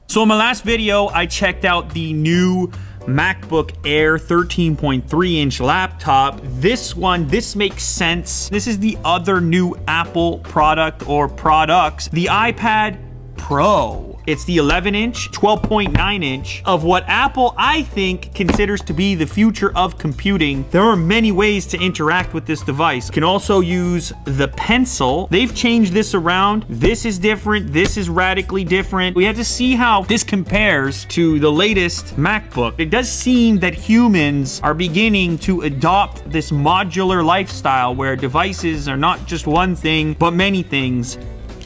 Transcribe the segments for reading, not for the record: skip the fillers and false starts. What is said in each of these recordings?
So in my last video, I checked out the new MacBook Air 13.3-inch laptop. This makes sense. This is the other new Apple product or products, the iPad Pro. It's the 11-inch, 12.9-inch of what Apple, I think, considers to be the future of computing. There are many ways to interact with this device. You can also use the Pencil. They've changed this around. This is different. This is radically different. We have to see how this compares to the latest MacBook. It does seem that humans are beginning to adopt this modular lifestyle where devices are not just one thing, but many things.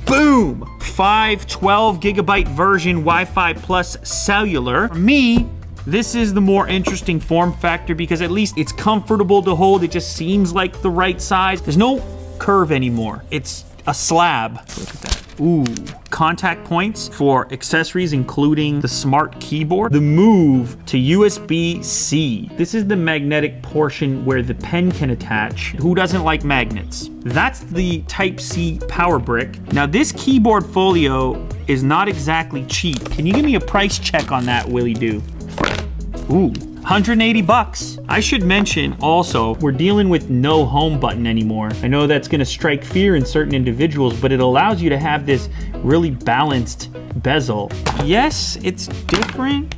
Boom! 512 gigabyte version Wi-Fi plus cellular. For me, this is the more interesting form factor because at least it's comfortable to hold. It just seems like the right size. There's no curve anymore. It's a slab. Look at that. Ooh, contact points for accessories, including the smart keyboard. The move to USB-C. This is the magnetic portion where the pen can attach. Who doesn't like magnets? That's the Type-C power brick. Now this keyboard folio is not exactly cheap. Can you give me a price check on that, Willie Do? Ooh. 180 bucks. I should mention also, we're dealing with no home button anymore. I know that's gonna strike fear in certain individuals, but it allows you to have this really balanced bezel. Yes, it's different.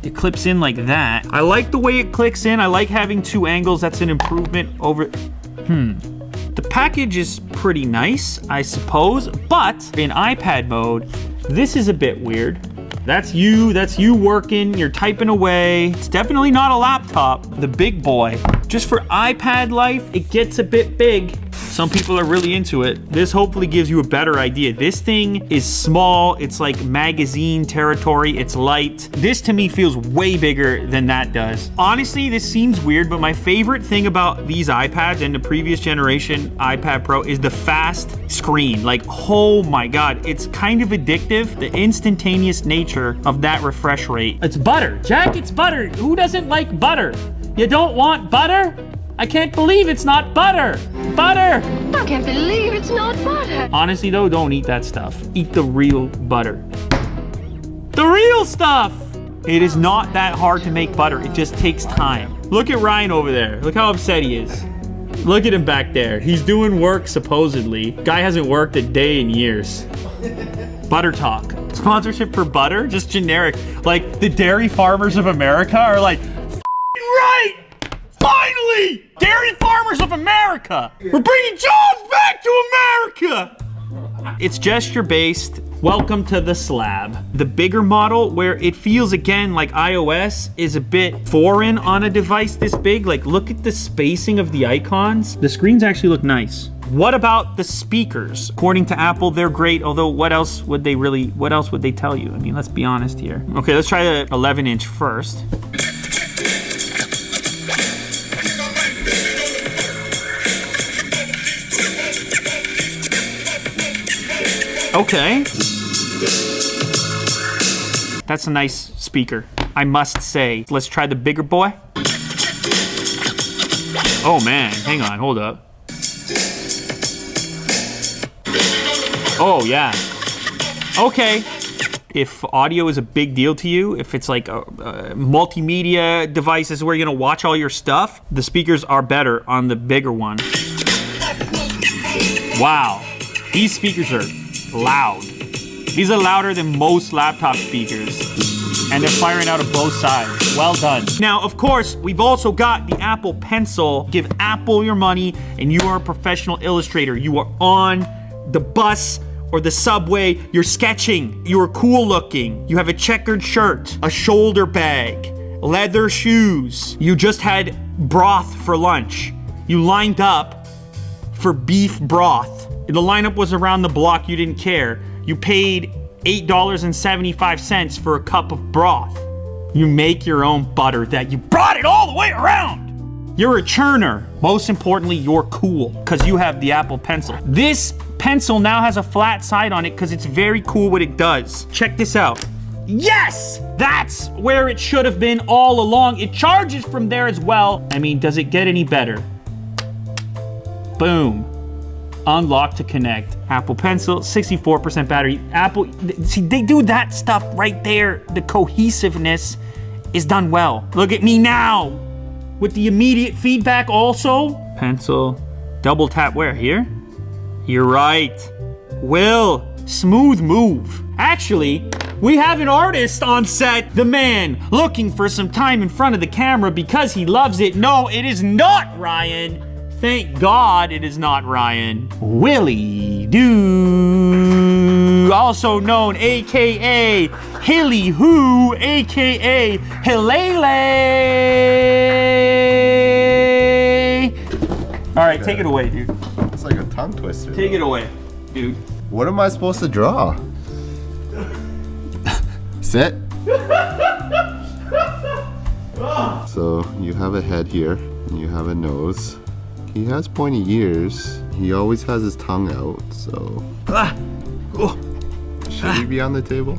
It clips in like that. I like the way it clicks in. I like having two angles. That's an improvement over, The package is pretty nice, I suppose, but in iPad mode, this is a bit weird. That's you working, you're typing away. It's definitely not a laptop, the big boy. Just for iPad life, it gets a bit big. Some people are really into it. This hopefully gives you a better idea. This thing is small, it's like magazine territory, it's light. This to me feels way bigger than that does. Honestly, this seems weird, but my favorite thing about these iPads and the previous generation iPad Pro is the fast screen. Like, oh my God, it's kind of addictive, the instantaneous nature of that refresh rate. It's butter, Jack, it's butter. Who doesn't like butter? You don't want butter? I can't believe it's not butter. Butter! I can't believe it's not butter. Honestly though, don't eat that stuff. Eat the real butter. The real stuff! It is not that hard to make butter. It just takes time. Look at Ryan over there. Look how upset he is. Look at him back there. He's doing work supposedly. Guy hasn't worked a day in years. Butter Talk. Sponsorship for butter? Just generic. Like the Dairy Farmers of America are like, right! Finally! Dairy Farmers of America! We're bringing jobs back to America! It's gesture-based. Welcome to the slab. The bigger model, where it feels again like iOS, is a bit foreign on a device this big. Like, look at the spacing of the icons. The screens actually look nice. What about the speakers? According to Apple, they're great, although what else would they tell you? I mean, let's be honest here. Okay, let's try the 11-inch first. Okay. That's a nice speaker, I must say. Let's try the bigger boy. Oh man, hang on, hold up. Oh yeah. Okay. If audio is a big deal to you, if it's like a multimedia devices where you're gonna watch all your stuff, the speakers are better on the bigger one. Wow. These speakers are loud. These are louder than most laptop speakers, and they're firing out of both sides. Well done. Now, of course, we've also got the Apple Pencil. Give Apple your money, and you are a professional illustrator. You are on the bus or the subway, you're sketching, you're cool looking, you have a checkered shirt, a shoulder bag, leather shoes. You just had broth for lunch. You lined up for beef broth. The lineup was around the block, you didn't care. You paid $8.75 for a cup of broth. You make your own butter that you brought it all the way around. You're a churner. Most importantly, you're cool because you have the Apple Pencil. This pencil now has a flat side on it because it's very cool what it does. Check this out. Yes! That's where it should have been all along. It charges from there as well. I mean, does it get any better? Boom. Unlock to connect. Apple Pencil, 64% battery. Apple, see, they do that stuff right there. The cohesiveness is done well. Look at me now with the immediate feedback also. Pencil, double tap where? Here? You're right. Will, smooth move. Actually, we have an artist on set, the man looking for some time in front of the camera because he loves it. No, it is not Ryan. Thank God it is not Ryan. Willie Doo, also known AKA Hilly Who, AKA Hilele. All right, take it away, dude. It's like a tongue twister. Take it away, dude. What am I supposed to draw? Sit. So you have a head here, and you have a nose. He has pointy ears. He always has his tongue out, so. Should he be on the table?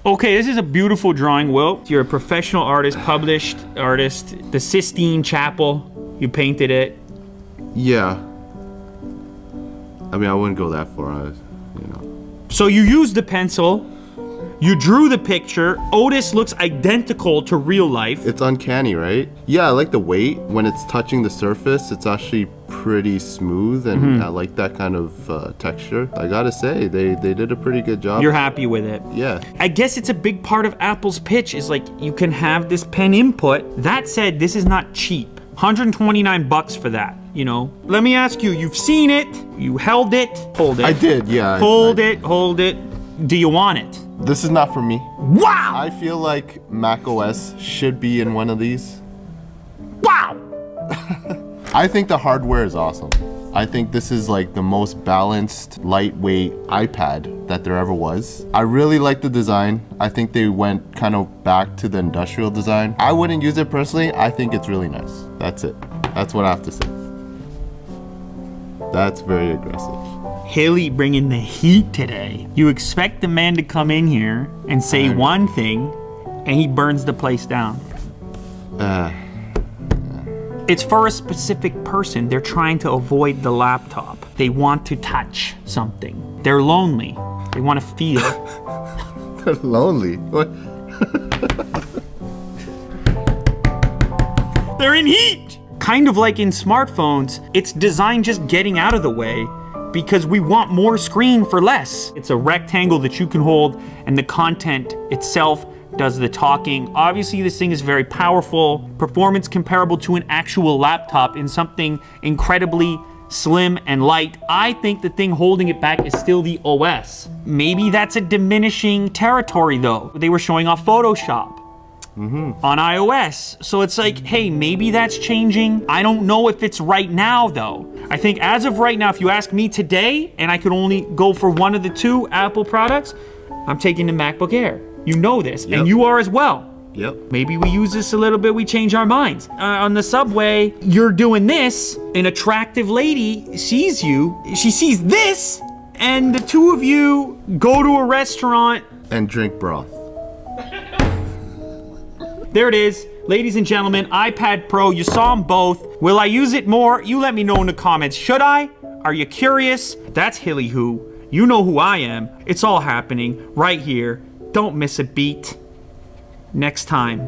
Okay, this is a beautiful drawing, Will. You're a professional artist, published artist. The Sistine Chapel, you painted it. Yeah. I mean, I wouldn't go that far, you know. So you used the pencil, you drew the picture. Otis looks identical to real life. It's uncanny, right? Yeah, I like the weight. When it's touching the surface, it's actually pretty smooth, and I like that kind of texture. I gotta say, they did a pretty good job. You're happy with it. Yeah. I guess it's a big part of Apple's pitch is like, you can have this pen input. That said, this is not cheap. $129 for that, you know? Let me ask you, you've seen it, you held it, hold it. I did, yeah. Hold it. Do you want it? This is not for me. Wow! I feel like macOS should be in one of these. Wow! I think the hardware is awesome. I think this is like the most balanced, lightweight iPad that there ever was. I really like the design. I think they went kind of back to the industrial design. I wouldn't use it personally. I think it's really nice. That's it. That's what I have to say. That's very aggressive. Hilly bringing the heat today. You expect the man to come in here and say one thing, and he burns the place down. It's for a specific person. They're trying to avoid the laptop. They want to touch something. They're lonely. They want to feel. They're lonely. What? They're in heat! Kind of like in smartphones, it's designed just getting out of the way because we want more screen for less. It's a rectangle that you can hold, and the content itself does the talking. Obviously, this thing is very powerful, performance comparable to an actual laptop in something incredibly slim and light. I think the thing holding it back is still the OS. Maybe that's a diminishing territory though. They were showing off Photoshop on iOS. So it's like, hey, maybe that's changing. I don't know if it's right now though. I think as of right now, if you ask me today, and I could only go for one of the two Apple products, I'm taking the MacBook Air. You know this, and you are as well. Yep. Maybe we use this a little bit, we change our minds. On the subway, you're doing this, an attractive lady sees you, she sees this, and the two of you go to a restaurant. And drink broth. There it is. Ladies and gentlemen, iPad Pro, you saw them both. Will I use it more? You let me know in the comments. Should I? Are you curious? That's Hilly Who. You know who I am. It's all happening right here. Don't miss a beat. Next time.